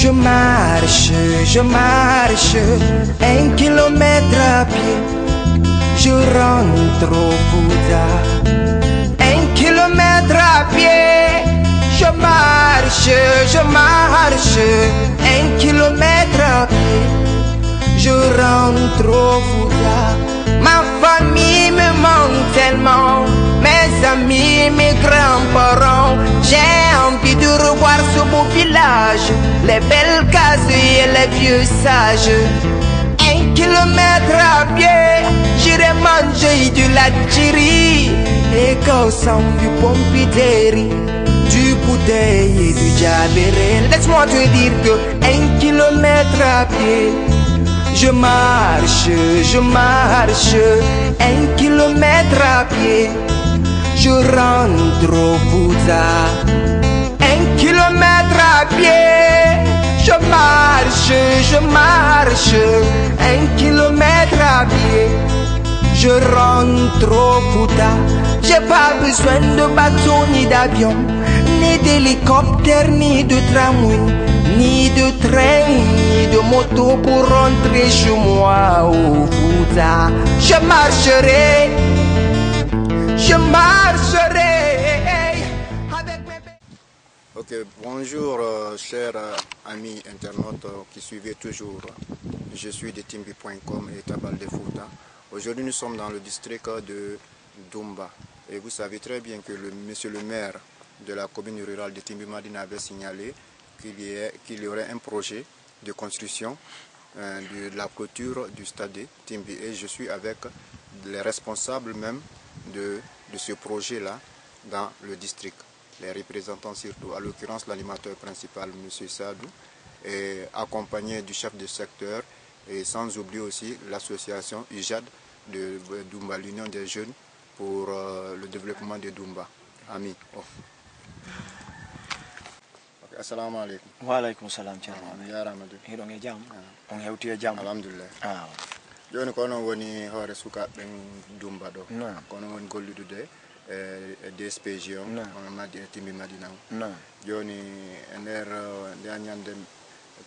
Je marche, 1 kilomètre à pied. Je rentre au Bouddha. 1 kilomètre à pied. Je marche, 1 kilomètre à pied. Je rentre au Bouddha. Ma famille me manque tellement, mes amis, mes grands-parents. J'ai envie de revoir ce beau village, les belles cases et les vieux sages. 1 kilomètre à pied, j'irai manger de la tchiri et causant du pompideri, du bouteille et du jabéré. Laisse-moi te dire que 1 kilomètre à pied. Je marche, 1 kilomètre à pied. Je rentre au Bouddha. 1 kilomètre à pied. Je marche, 1 kilomètre à pied. Je rentre au Bouddha. J'ai pas besoin de bateau ni d'avion, ni d'hélicoptère, ni de tramway, ni de train, ni de moto pour rentrer chez moi au Bouddha. Je marcherai avec mes... Ok, bonjour chers amis internautes qui suivez toujours. Je suis de timbi.com et Tabal de Fouta. Aujourd'hui nous sommes dans le district de Dumba. Et vous savez très bien que monsieur le maire de la commune rurale de Timbi Madina avait signalé qu'il y aurait un projet de construction de la clôture du stade de Timbi. Et je suis avec les responsables même de ce projet-là dans le district. Les représentants surtout, à l'occurrence l'animateur principal, M. Sadou, et accompagné du chef de secteur, et sans oublier aussi l'association UJAD de Dumba, l'Union des jeunes pour le développement de Dumba. Ami. Oh. Assalamu alaikum. Wa alaikum salam. Ya Ramadou. Hiɗon e jam. On hewti e jam. Alhamdulillah. Joni kono woni hoore sukaɓe Dumba ɗo. Kono woni golludude DSPG on Madi Timbi Madina on. Joni e nder nde ñande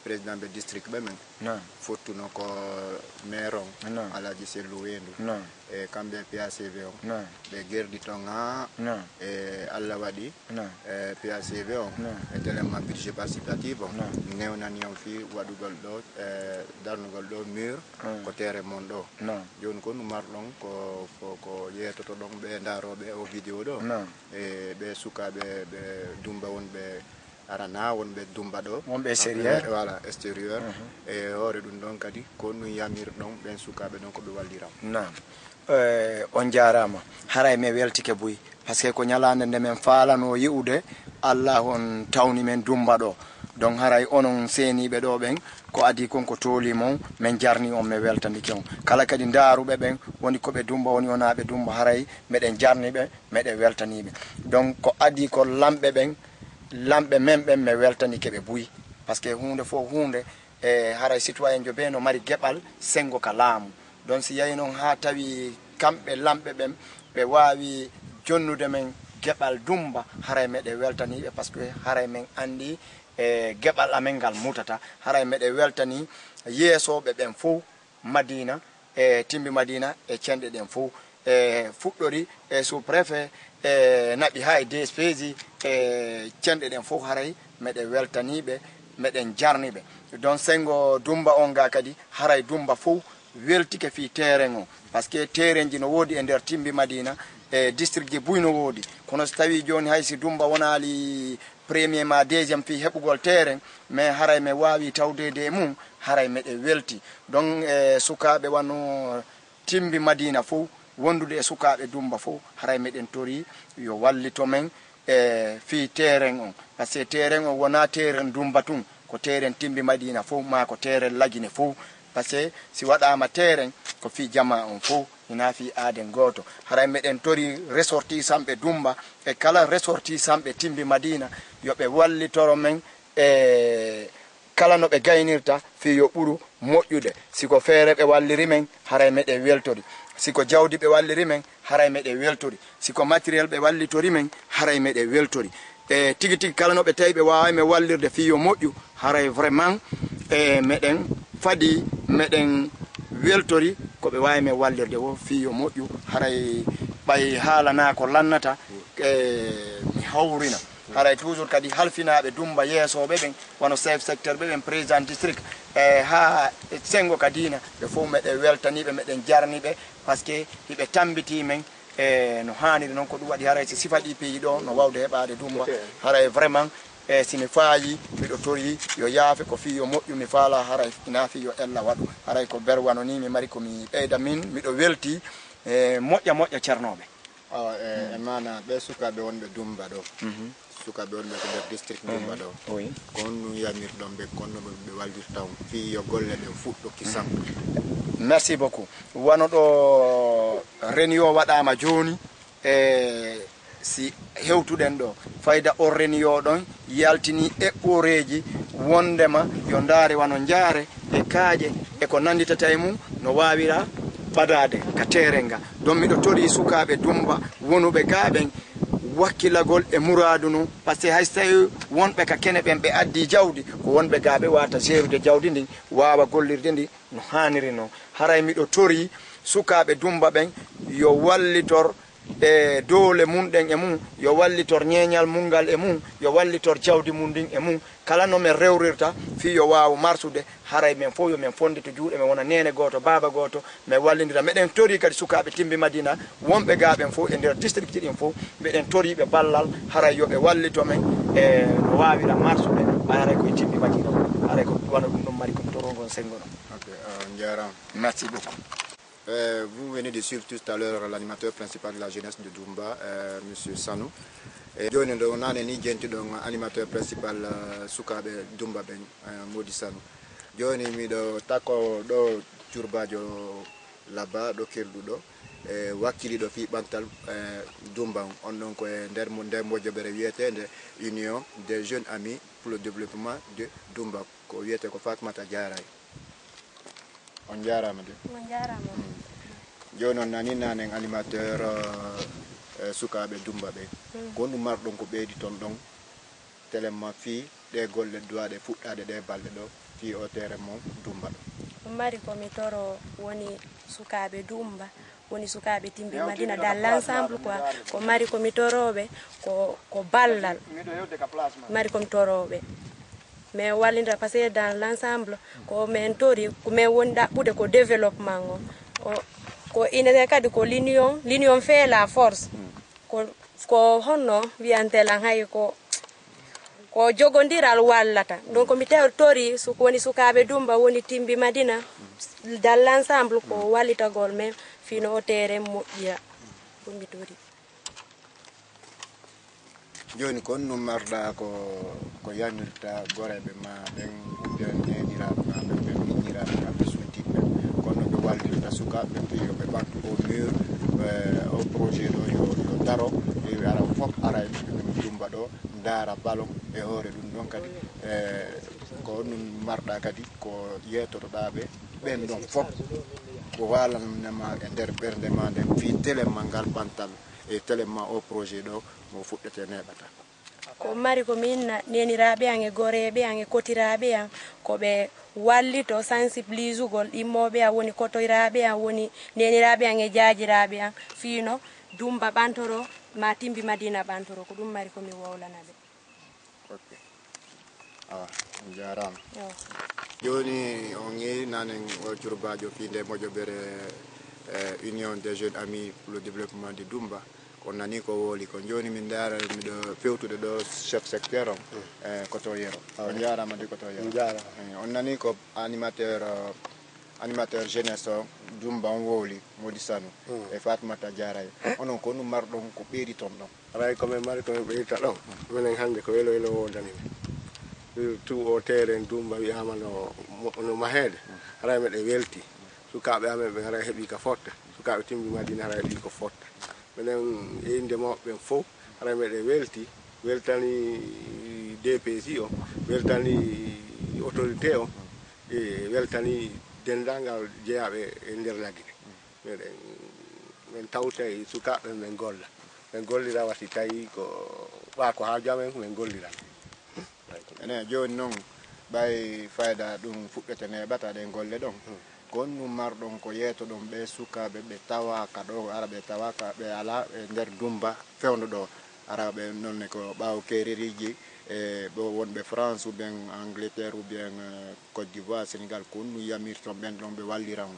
président be district ɓe men fottuno ko maire on Alaji Sellu Wendu e kamɓe PACV on ɓe gerdi ton ha e Allah waɗi PACV on e télément budget participatif on newnani on fi waɗugol ɗo darnugol ɗo mur ko terre mon ɗo joni ko nu marɗon ko yetoto ɗon ɓe daroɓe o vidéo ɗo e ɓe sukaɓe ɓe Dumba wonɓe arana wonɓe Dumba ɗo wonɓe extérieur voilà extérieur e hoore ɗum ɗon kadi ko ɗum yamir ɗon ɓen sukaɓe ɗon ko ɓe walliram. On jarama haray mi weltike boyi par ce que ko ñalande nde men falano yi'ude Allah on tawni men Dumba ɗo donc haray onon seniɓe ɗo ɓen ko adi konko tooli mon min jarni on mi weltanike on kala kadi daruɓe ɓen woni koɓe Dumba woni onaɓe Dumba haray meɗen jarniɓe meɗen weltaniɓe donc ko adi ko lamɓe ɓen lamɓe men ɓen mi weltanike ɓe buyi par ce que hunde fof hunde e haray citoyen jo ɓe no mari gueɓal sengo ka laamu donc si yahi noon ha tawi kamɓe lamɓe ɓen ɓe wawi jonnude men gueɓal Dumba haray meɗe weltaniɓe par ce que haray men andi e gueɓal amen ngal mutata haray meɗe weltani yeesoɓe ɓen fof Madina e Timbi Madina e cenɗe ɗen fof e fuɗɗori e sous préfet e naɓi ha e DSPji e cenɗe ɗen fof haray meɗe weltaniɓe meɗen jarniɓe donc sengo Dumba on ga kadi haray Dumba fof weltike fi terrain on par ce que terrain ji no woodi e nder Timbi Madina e district ji buy no woodi kono so tawi joni haysi Dumba wonali premièrement deuxiéme fi heɓugol terrain mais haray me wawi tawdede e mum haray meɗe welti donc sukaɓe wano Timbi Madina fof wondude e sukaɓe Dumba fof haray meɗen tori yo wallito men e fi terrain on par ce que terrain on wona terrain Dumba tun ko terrain Timbi Madina fof ma ko terrain Lagine fof par ce que si waɗama terrain ko fi jama on fof ina fi aaden goto haray meɗen tori ressortissant ɓe Dumba e kala ressortissant ɓe Timbi Madina yoɓe wallitoro men e kala no ɓe gaynirta fi yo ɓuuru moƴƴude siko feere ɓe walliri men haray meɗe weltori siko jawdi ɓe walliri men haray meɗe weltori siko matériel ɓe wallitori men haray meɗe weltori e tigi tigi kala no ɓe tawi ɓe wawi me wallirde fiyo moƴƴu haray vraiment e meɗen fadi meɗen weltori ko ɓe wawi me wallirde wo fiyo moƴƴu haray ɓay haalana ko lannata mi hawrina haray toujours kadi halfinaɓe Dumba yeesoɓe ɓen wono chef secteur ɓe ɓen président district ha sengo kadina ɓe fof meɗen weltaniɓe meɗen jarniɓe par ce que hiɓe tambiti men no haniri noon ko ɗum waɗi haray so sifa ɗi peeyi ɗo no wawde heɓade Dumba haray vraiment simi faayi miɗo tori yo yaafe ko fiyo moƴƴu mi faala haray ina fiyo ella waɗu haray ko berwano ni mi mari komi ɓeyda min miɗo welti moƴƴa moƴƴa ceernoɓe e mana ɓe sukaɓe wonɓe Dumba ɗo sukaɓe wonɓe ko nder district Dumba ɗo ko on yamirɗon ɓe konno ɓe wallirta fiyo golle ɗen fuɗɗo kisam. Merci beaucoup wano ɗo réunion waɗama joni si hewtuɗen ɗo fayda on réunion ɗon yaltini eɓɓoreji wondema yo ndaare wano jaare e kaaƴe e ko nanditata e mum no wawira ɓadade ka terenga donc miɗo tori sukaɓe Dumba wonuɓe gaɓen wakkilagol e muradu nu par ce que hay so tawi wonɓe ka kene ɓen ɓe addi jawdi ko wonɓe gaɓe wata gérude jawdi ndin wawa gollirde ndi no haniri noon haray miɗo tori sukaɓe Dumba ɓen yo wallitor e doole mum ɗen e mum yo wallitor ñeñal mum ngal e mum yo wallitor jawdi mum ndin e mum kala no men rewrirta fi yo wawa marsude haray men fof yo men fondito juuɗe men wona nene goto baba goto men wallidira meɗen tori kadi sukaɓe Timbi Madina wonɓe gaɓen fof e nder district ɗin fof meɗen toriɓe ballal haray yoɓe wallito men e no wawira marsude haray koye Timbi Madina haray ko wana ɗum ɗon mari ko torongon sengo ɗon. Merci beaucoup. Vous venez de suivre tout à l'heure l'animateur principal de la jeunesse de Dumba, M. Sanou. Joni ɗo nane ni jentiɗon animateur principal sukaɓe Dumba ɓen Modi Sanou. Joni miɗo takko ɗo curbajo labba ɗo kerɗuɗo wakkiliɗo fi ɓantal Dumba on ɗon koye nder moƴƴoɓere wiyetede Union des jeunes amis pour le développement de Dumba ko wiyete ko Fatmata Diaray. On jarama de. On jarama. Joni on nani nanen animateur sukaɓe Dumba ɓe ko ɗum marɗon ko ɓeydi ton ɗon télément fi ɗe golle duwaɗe fuɗɗade ɗe balɗe ɗo fi o terrain mon Dumba ɗo mari komi toro woni sukaɓe Dumba woni sukaɓe Timbi Madina dans l'ensemble quoi ko mari komi toroɓe ko ballal mari komi toroɓe mais wallindira parce que dans l'ensemble ko men tori ko men woni ɗaɓɓude ko développement ko inete kadi ko l'union fait la force ko honno wiyantelan hay ko jogodiral wallata donc mi tori woni sukaɓe Dumba woni Timbi Madina dans l'ensemble ko wallitagol men fino o terrain moƴƴira ɗum mi tori. Joni kon no marɗa ko yanirta goreɓe ma ɓen ɓen neniraɓe ma ɓen miñiraɓe maɓɓe suntiɓe kono ɓe wallirta sukaɓe ɓe yoɓe ɓantu au mur au projet ɗo yo daro e ara fof ara Dumba ɗo daara ballon e hoore ɗum ɗon kadi ko ɗum marɗa kadi ko yetotoɗaɓe ɓen ɗon fof ko walanema e nder ɓernde ma nden fi télément ngal ɓantal e télément au projet ɗo mo fuɗɗete neɓata ko mari ko min neniraɓe an e goreɓe an e kotiraɓe an koɓe wallito sensibilisugol ɗimmoɓe an woni kotoyraɓe an woni neniraɓe an e jajiraɓe an fino Dumba ɓantoro ma Timbi Madina ɓantoro ko ɗum mari komi wowlanaɓe. Ok on jarama joni on ƴeewi nanen o curbajo fi nde moƴoɓere Union des jeunes amis pour le développement de Dumba on nani ko woli ko joni min dara miɗo fewtude ɗo chef secteur on koto yero on jarama de koto yero on nani ko animateur jeunesse o Dumba on wowli Modi Sanou e Fatmata Diaray onon ko ɗum marɗon ko ɓeeri ton ɗon aray komin mari komin ɓeyrita ɗon minen hannde ko welo wodanimi tout o terrain Dumba wiyama no mahede aray meɗe welti sukaɓe amen ɓe aray heeɓi ko fotta sukaɓe Timbi Madina aray heeɓi ko fotta minen inde mawɓe ɓen fof aray meɗe weltani DPC o weltani autorité o e weltani dendagal jeeyaɓe e nder lagge men tawta e sukaɓe men golla men gollira wati tawi ko ɓa ko haaju amen ko men golliran ene joni noon ɓay fayda ɗum fuɗɗete neɓata ɗe golle ɗon gonnu marɗon ko yeeto ɗon ɓe sukaɓe ɓe tawaka ɗo ara ɓe tawaka ɓe ala e nder dumba fewdo ɗo ara ɓe nonne ko ɓawo keririji e ɗo wonɓe France ou bien Angleterre ou bien Côte d'Ivoire Sénégal ko nu yamirton ɓen ɗon ɓe walliran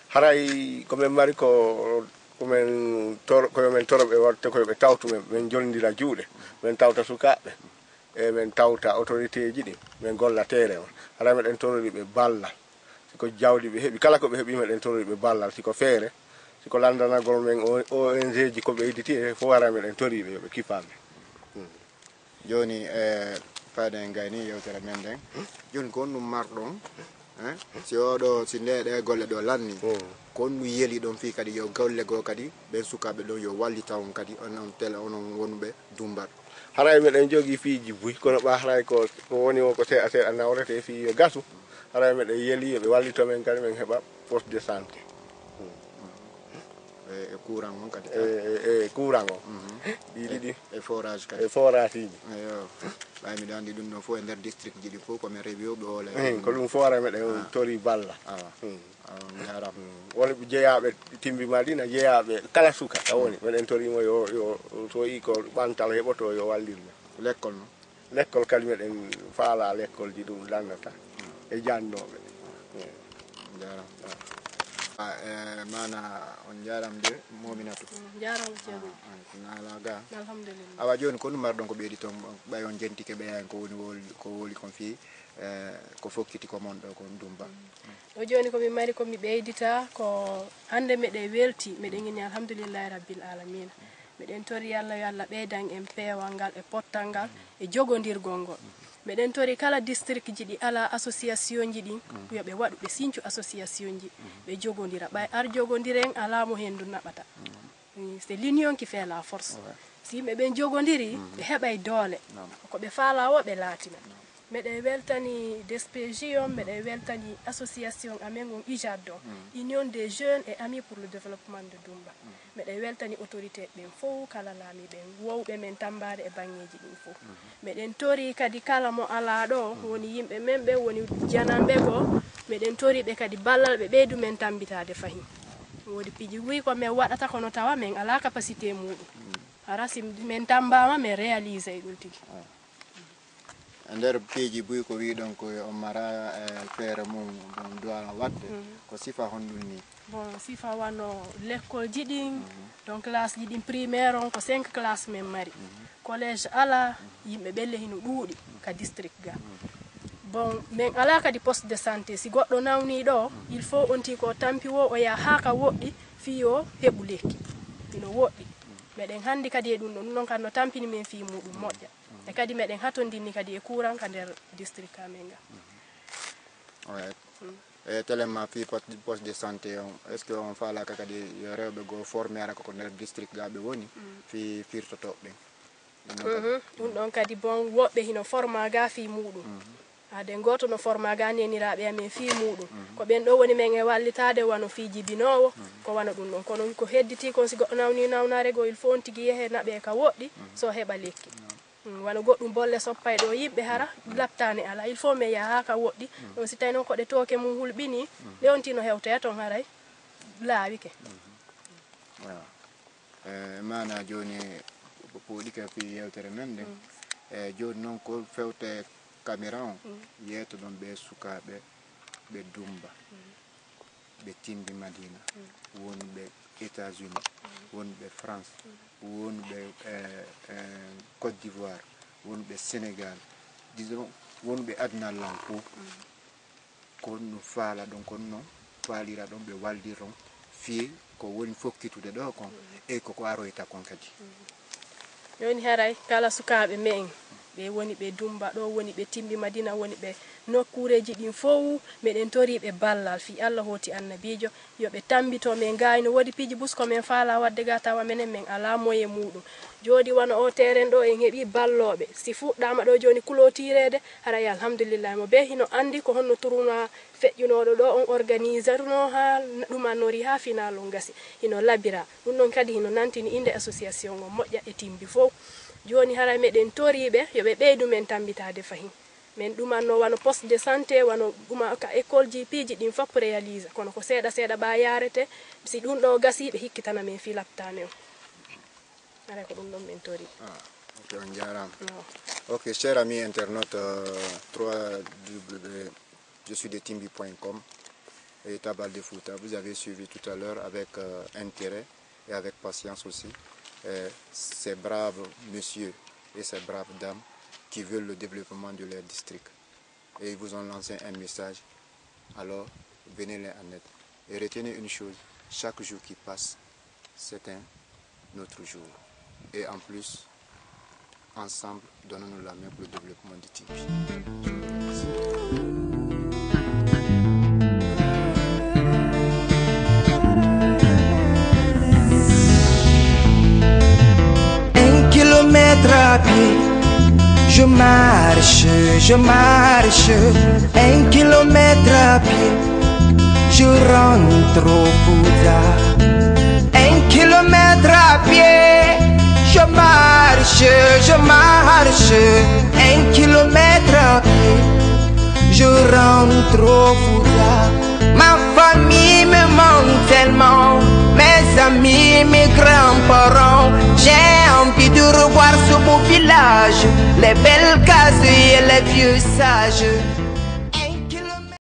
haray komin mari ko komin toroɓe watte koyeɓe tawtu men jolnidira juuɗe min tawta sukaɓe e min tawta autorité ji ɗi min golla tere on haray meɗen torori ɓe ballal siko jawɗi ɓe heeɓi kala koɓe heeɓi meɗen torori ɓe ballal siko feere siko landanagol men ONG ji koɓe idditi e fof haray meɗen toriɓe yoɓe kifaɓe joni fayda en gayni yewtere men nden joni ko nu marɗon si oɗo si nde ɗe golle ɗo lanni ko nu yeeli ɗon fi kadi yo golle goo kadi ɓen sukaɓe ɗon yo wallita on kadi onon tel onon wonɓe dumbat haray meɗen jogui fiiji buy kono ɓa haray ko woni o ko seeɗa seeɗa nawrete fi yo gasu haray meɗen yeeli yoɓe wallito men kadi min heeɓa poste de santé e courant on kadi e courant o ɗiɗi e forage kadi e forage ji eyo ɓay miɗo andi ɗum ɗon fof e nder district ji ɗi fof komin rewi ɓe hoole ko ɗum fof haray meɗen tori balla jaram wonɓe jeeyaɓe timbi madina jeeyaɓe kala suka woni meɗen torimo yo so yi ko ɓantal heɓoto yo wallirme l'école no l'école kadi meɗen faala l'école ji ɗum lannata e jannoɓe jaram mana on jaram de mominatou jaram ceerno nala ga alhamdulillah awa joni ko ɗum marɗon ko ɓeydi toon ɓay on jentike ɓeyan ko woli kon fi ko fokkiti ko mon ɗo kon dumba o joni komi mari komi ɓeydita ko hande meɗen welti meɗen ini alhamdulillahi rabbil alamina meɗen tori Allah yo Allah ɓeydan en peewal ngal e pottal ngal e jogodirgol ngol meɗen tori kala district ji ɗi ala association ji ɗin yoɓe waɗu ɓe sincu association ji ɓe jogodira ɓay ar jogodiren ala mo hendu naɓata c'est l'union qui fait la force si yimɓe ɓen jogodiri ɓe heɓay doole ko ɓe faala wo ɓe laatina meɗen weltani DSPJ on meɗen weltani association amen on IJAD on union des jeunes et amis pour le développement de Dumba meɗen weltani autorité ɓen fof kala laami ɓen wowɓe men tambade e bangeji ɗin fof meɗen tori kadi kala mo ala ɗo woni yimɓe men ɓe woni janamɓe go meɗen tori ɓe kadi ballal ɓe ɓeydu men tambitade fahin wodi piji wi ko men waɗata kono tawa men ala capacité muɗum hara si men tambama men réalise ɗum tigi e nder piiji buy ko wi ɗon ko on mara feere mum ɗum duwara wadde ko sifa honɗum ni bon sifa wano l'école ji ɗin donc classe ji ɗin primaire on ko 5 classe men mari collège ala yimɓe ɓelle hino ɗuuɗi ka district ga bon min ala kadi poste de santé si goɗɗo nawni ɗo il faut on ti ko tampi wo o yaha haa ka woɗɗi fi o heɓu lekki ino woɗɗi meɗen hanndi kadi e ɗum ɗon noon kadi no tampini min fi muɗum moƴƴa e kadi meɗen hatondinni kadi e courant ka nder district amen ga e tellement fi poste de santé on est ce que on faalaka kadi yo rewɓe goo formé ara koko nder district ga ɓe woni fi firtotoɓe ɓen ɗum ɗon kadi bon woɓɓe hino forma ga fi muɗum ade goto no forma ga neniraɓe amen fi muɗum ko ɓen ɗo woni men e wallitade wano fi jibinowo ko wana ɗum ɗon kono ko hedditi kon si goɗɗo nawni nawnare go il faut on tigui yeehe naɓe ka woɗɗi so heɓa lekki wano goɗɗum bolle soppay ɗo yimɓe hara laptane ala il faut me yaha ka woɗɗi ɗon si tawi noon koɗe tooke mum hulɓini ɗe on tino hewtoya toon haray laawike mana joni puuɗike fi yewtere men nden e joni noon ko fewte caméra on yeeto ɗon ɓe sukaɓe ɓe dumba ɓe timbi madina wonɓe États-Unis wonɓe France wonɓe Côte d'Ivoire wonɓe Sénégal disons wonɓe aduna lan fof kon no faala ɗon kon noon faalira ɗon ɓe walliron fi ko woni fokkitude ɗo kon e koko aroyta kon kadi joni haray kala sukaɓe men ɓe woni ɓe Dumba ɗo, woni ɓe Timbi Madina, woni ɓe nokkureji ɗin fof meɗen toriɓe ballal fi Allah hoti annabijo yo ɓe tambito men gayno wodi piji busko men faala wadde ga tawa menen men ala moye muɗum jodi wana o teren ɗo en heeɓi balloɓe si fuɗɗama ɗo joni kulotirede haray alhamdulillah mo be hino andi ko honno turuna feƴƴunoɗo ɗo on organisateur no ha ɗumannori ha final on gasi hino labira ɗum noon kadi hino nantini inde association o moƴƴa e Timbi fof joni haray meɗen toriɓe yoɓe ɓeydu men tambitade fahin men ɗumanno wano poste de santé wano ɗuma ka école ji piiji ɗin fop réalise kono ko seeɗa seeɗa ɓa yarete si ɗum ɗo gasi ɓe hikkitana men fi laptane o haray ko ɗum ɗon men tori. Ok, on jarama. Ok, chers amis internautes, je suis de timbi.com et Tabal de Fouta. Vous avez suivi tout à l'heure avec intérêt et avec patience aussi ces braves messieurs et ces braves dames qui veulent le développement de leur district. Et ils vous ont lancé un message, alors venez les en aide. Et retenez une chose, chaque jour qui passe, c'est un autre jour. Et en plus, ensemble, donnons-nous la main pour le développement du Timbi. Un kilomètre à pied, je marche, 1 kilomètre à pied, je rentre au Fouta. 1 kilomètre à pied, je marche, 1 kilomètre à pied, je rentre au Fouta. Ma famille me manque tellement, mes amis, mes grands-parents. J'ai envie de revoir ce beau village, les belles cases et les vieux sages.